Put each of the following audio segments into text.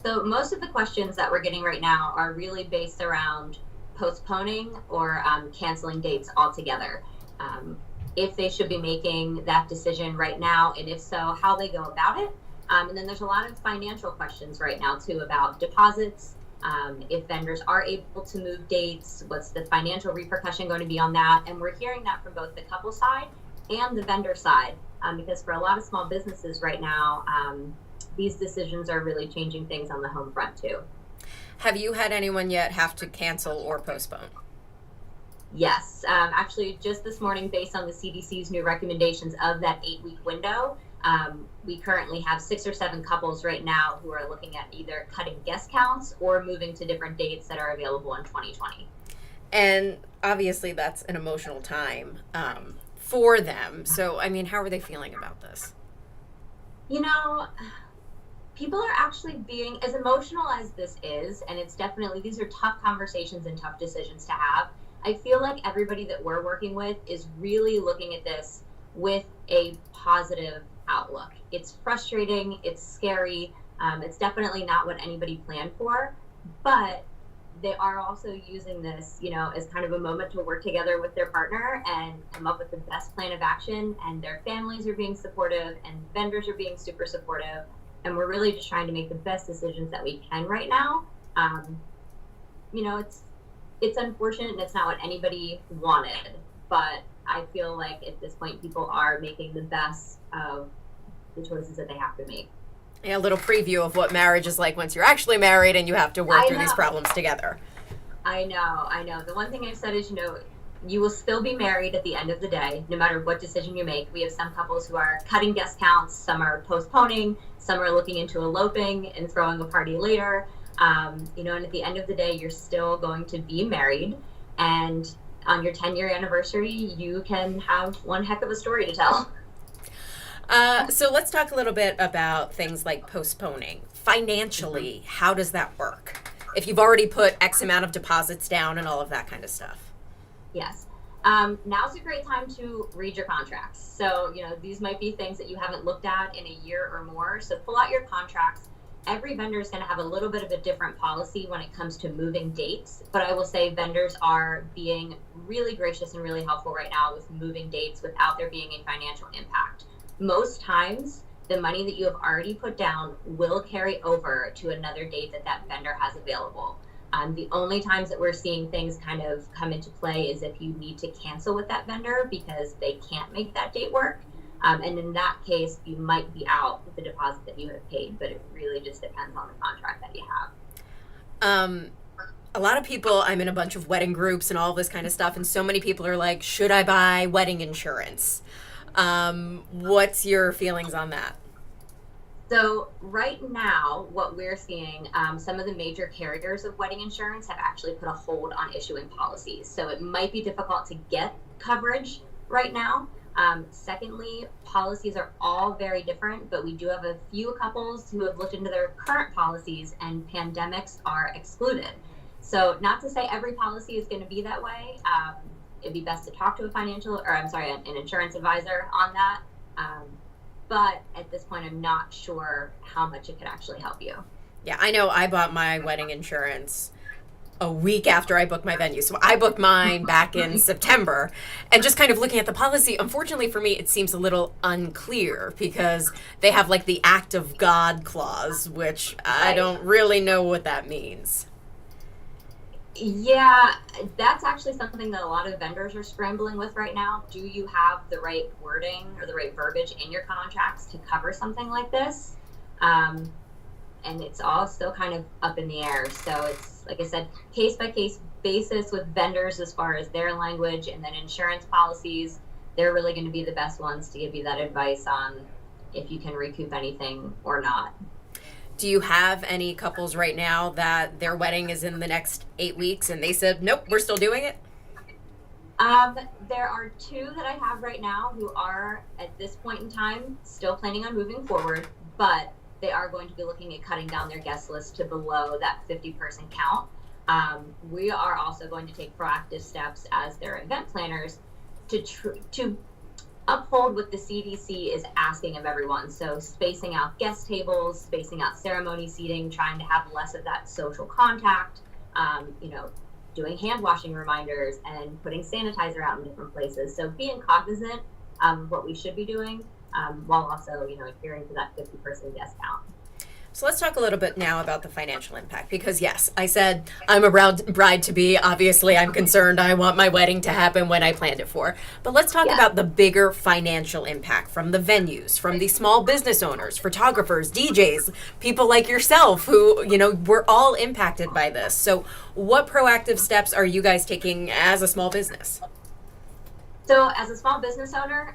So most of the questions that we're getting right now are really based around postponing or canceling dates altogether. If they should be making that decision right now, and if so, how they go about it. And then there's a lot of financial questions right now too about deposits. If vendors are able to move dates, what's the financial repercussion going to be on that? And we're hearing that from both the couple side and the vendor side, because for a lot of small businesses right now, these decisions are really changing things on the home front too. Have you had anyone yet have to cancel or postpone? Yes, actually just this morning, based on the CDC's new recommendations of that 8-week window, we currently have 6 or 7 couples right now who are looking at either cutting guest counts or moving to different dates that are available in 2020. And obviously that's an emotional time for them. So, I mean, how are they feeling about this? You know, people are actually being, as emotional as this is, and it's definitely, these are tough conversations and tough decisions to have. I feel like everybody that we're working with is really looking at this with a positive outlook. It's frustrating, it's scary, it's definitely not what anybody planned for, but they are also using this, as kind of a moment to work together with their partner and come up with the best plan of action, and their families are being supportive and vendors are being super supportive, and we're really just trying to make the best decisions that we can right now. It's unfortunate and it's not what anybody wanted, but I feel like at this point people are making the best of the choices that they have to make. Yeah, a little preview of what marriage is like once you're actually married and you have to work through these problems together. I know. The one thing I've said is, you will still be married at the end of the day, no matter what decision you make. We have some couples who are cutting guest counts, some are postponing, some are looking into eloping and throwing a party later. And at the end of the day, you're still going to be married. And on your 10-year anniversary, you can have one heck of a story to tell. So let's talk a little bit about things like postponing. Financially, how does that work? If you've already put X amount of deposits down and all of that kind of stuff. Yes. Now's a great time to read your contracts. So, these might be things that you haven't looked at in a year or more. So pull out your contracts. Every vendor is going to have a little bit of a different policy when it comes to moving dates. But I will say vendors are being really gracious and really helpful right now with moving dates without there being a financial impact. Most times, the money that you have already put down will carry over to another date that vendor has available. The only times that we're seeing things kind of come into play is if you need to cancel with that vendor because they can't make that date work. And in that case, you might be out with the deposit that you have paid, but it really just depends on the contract that you have. A lot of people, I'm in a bunch of wedding groups and all this kind of stuff, and so many people are like, should I buy wedding insurance? What's your feelings on that? So right now, what we're seeing, some of the major carriers of wedding insurance have actually put a hold on issuing policies. So it might be difficult to get coverage right now. Secondly, policies are all very different, but we do have a few couples who have looked into their current policies and pandemics are excluded. So not to say every policy is going to be that way. It'd be best to talk to an insurance advisor on that. But at this point, I'm not sure how much it could actually help you. Yeah, I know I bought my wedding insurance a week after I booked my venue. So I booked mine back in September. And just kind of looking at the policy, unfortunately for me, it seems a little unclear because they have like the act of God clause, which I don't really know what that means. Yeah, that's actually something that a lot of vendors are scrambling with right now. Do you have the right wording or the right verbiage in your contracts to cover something like this? And it's all still kind of up in the air. So it's, like I said, case by case basis with vendors as far as their language, and then insurance policies. They're really going to be the best ones to give you that advice on if you can recoup anything or not. Do you have any couples right now that their wedding is in the next 8 weeks and they said, nope, we're still doing it? There are 2 that I have right now who are, at this point in time, still planning on moving forward, but they are going to be looking at cutting down their guest list to below that 50-person count. We are also going to take proactive steps as their event planners to uphold what the CDC is asking of everyone. So spacing out guest tables, spacing out ceremony seating, trying to have less of that social contact, doing hand washing reminders and putting sanitizer out in different places. So being cognizant of what we should be doing while also, adhering to that 50-person guest count. So let's talk a little bit now about the financial impact, because yes, I said I'm a bride to be. Obviously, I'm concerned. I want my wedding to happen when I planned it for. But let's talk about the bigger financial impact from the venues, from the small business owners, photographers, DJs, people like yourself who, we're all impacted by this. So what proactive steps are you guys taking as a small business? So as a small business owner,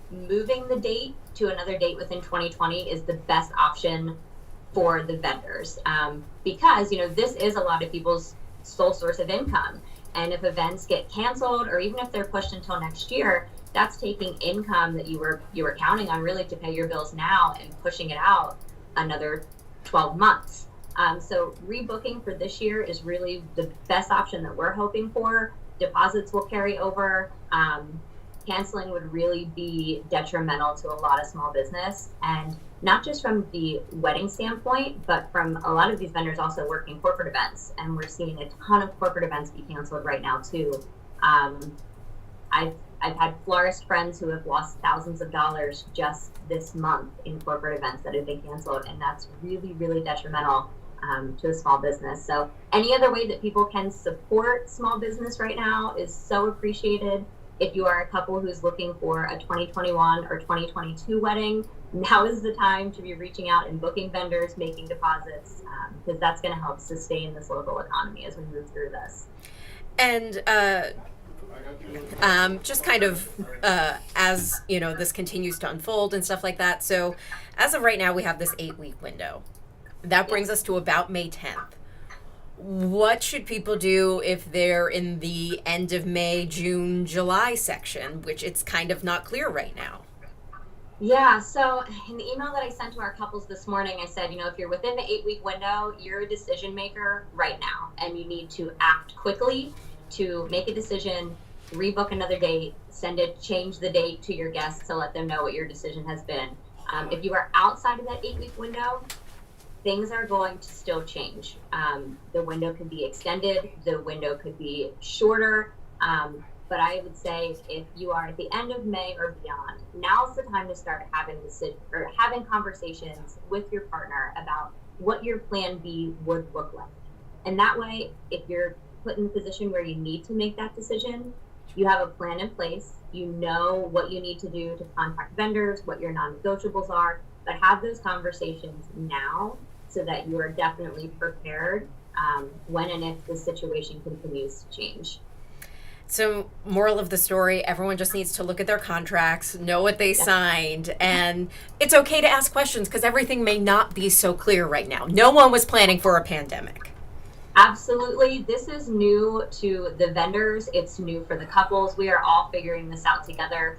moving the date to another date within 2020 is the best option for the vendors, because this is a lot of people's sole source of income, and if events get canceled or even if they're pushed until next year, that's taking income that you were counting on really to pay your bills now and pushing it out another 12 months. So rebooking for this year is really the best option that we're hoping for. Deposits will carry over. Canceling would really be detrimental to a lot of small business, and not just from the wedding standpoint, but from a lot of these vendors also working corporate events, and we're seeing a ton of corporate events be canceled right now too. I've had florist friends who have lost thousands of dollars just this month in corporate events that have been canceled, and that's really, really detrimental to a small business. So any other way that people can support small business right now is so appreciated. If you are a couple who's looking for a 2021 or 2022 wedding, now is the time to be reaching out and booking vendors, making deposits, because that's going to help sustain this local economy as we move through this. And just kind of as this continues to unfold and stuff like that. So as of right now, we have this 8-week window. That brings us to about May 10th. What should people do if they're in the end of May, June, July section, which it's kind of not clear right now? Yeah, so in the email that I sent to our couples this morning, I said, if you're within the 8-week window, you're a decision maker right now, and you need to act quickly to make a decision, rebook another date, change the date to your guests to let them know what your decision has been. If you are outside of that 8-week window, things are going to still change. The window could be extended, the window could be shorter, but I would say if you are at the end of May or beyond, now's the time to start having conversations with your partner about what your plan B would look like. And that way, if you're put in a position where you need to make that decision, you have a plan in place, you know what you need to do to contact vendors, what your non-negotiables are, but have those conversations now so that you are definitely prepared when and if the situation continues to change. So, moral of the story, everyone just needs to look at their contracts, know what they signed, and it's okay to ask questions because everything may not be so clear right now. No one was planning for a pandemic. Absolutely. This is new to the vendors. It's new for the couples. We are all figuring this out together.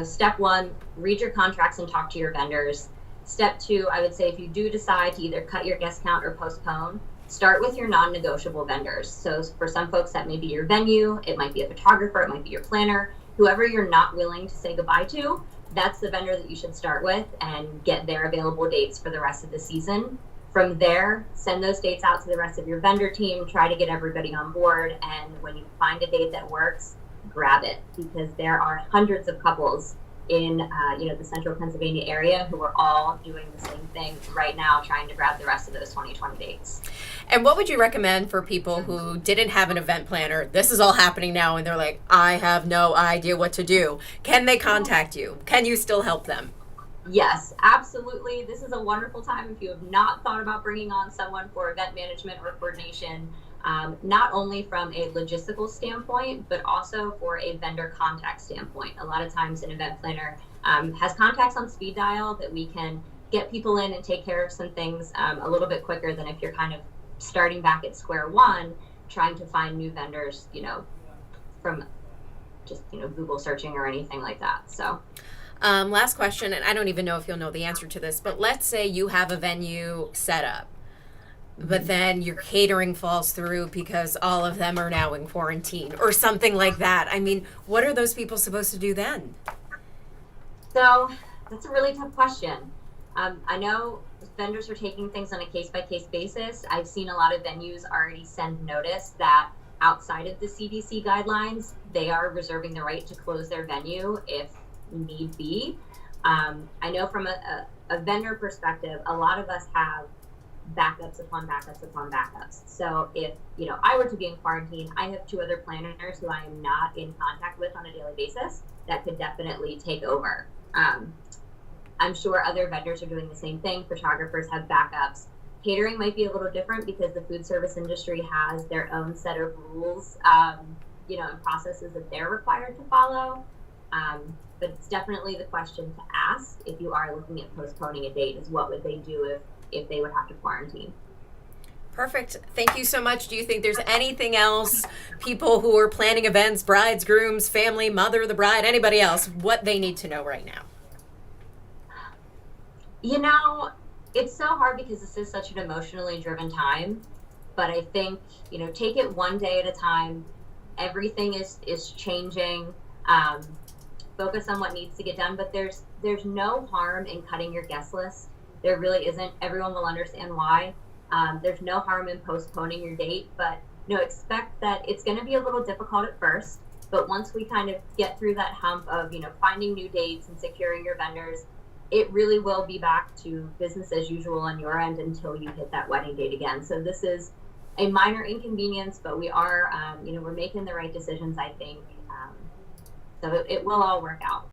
Step one, read your contracts and talk to your vendors. Step two, I would say if you do decide to either cut your guest count or postpone, start with your non-negotiable vendors. So for some folks, that may be your venue, it might be a photographer, it might be your planner, whoever you're not willing to say goodbye to, that's the vendor that you should start with and get their available dates for the rest of the season. From there, send those dates out to the rest of your vendor team, try to get everybody on board, and when you find a date that works, grab it, because there are hundreds of couples in the central Pennsylvania area who are all doing the same thing right now, trying to grab the rest of those 2020 dates. And what would you recommend for people who didn't have an event planner? This is all happening now and they're like, I have no idea what to do. Can they contact you? Can you still help them? Yes, absolutely. This is a wonderful time if you have not thought about bringing on someone for event management or coordination, not only from a logistical standpoint, but also for a vendor contact standpoint. A lot of times an event planner has contacts on speed dial that we can get people in and take care of some things a little bit quicker than if you're kind of starting back at square one, trying to find new vendors, from just, Google searching or anything like that. So. Last question, and I don't even know if you'll know the answer to this, but let's say you have a venue set up, but then your catering falls through because all of them are now in quarantine or something like that. I mean, what are those people supposed to do then? So that's a really tough question. I know vendors are taking things on a case by case basis. I've seen a lot of venues already send notice that outside of the CDC guidelines, they are reserving the right to close their venue if need be. I know from a vendor perspective, a lot of us have backups upon backups upon backups. So if I were to be in quarantine, I have 2 other planners who I am not in contact with on a daily basis that could definitely take over. I'm sure other vendors are doing the same thing. Photographers have backups. Catering might be a little different because the food service industry has their own set of rules, and processes that they're required to follow. But it's definitely the question to ask if you are looking at postponing a date is what would they do if they would have to quarantine. Perfect. Thank you so much. Do you think there's anything else people who are planning events, brides, grooms, family, mother of the bride, anybody else, what they need to know right now? It's so hard because this is such an emotionally driven time, but I think, take it one day at a time. Everything is changing. Focus on what needs to get done, but there's no harm in cutting your guest list. There really isn't. Everyone will understand why. There's no harm in postponing your date, but expect that it's going to be a little difficult at first, but once we kind of get through that hump of, finding new dates and securing your vendors, it really will be back to business as usual on your end until you hit that wedding date again. So this is a minor inconvenience, but we are, we're making the right decisions, I think. So it will all work out.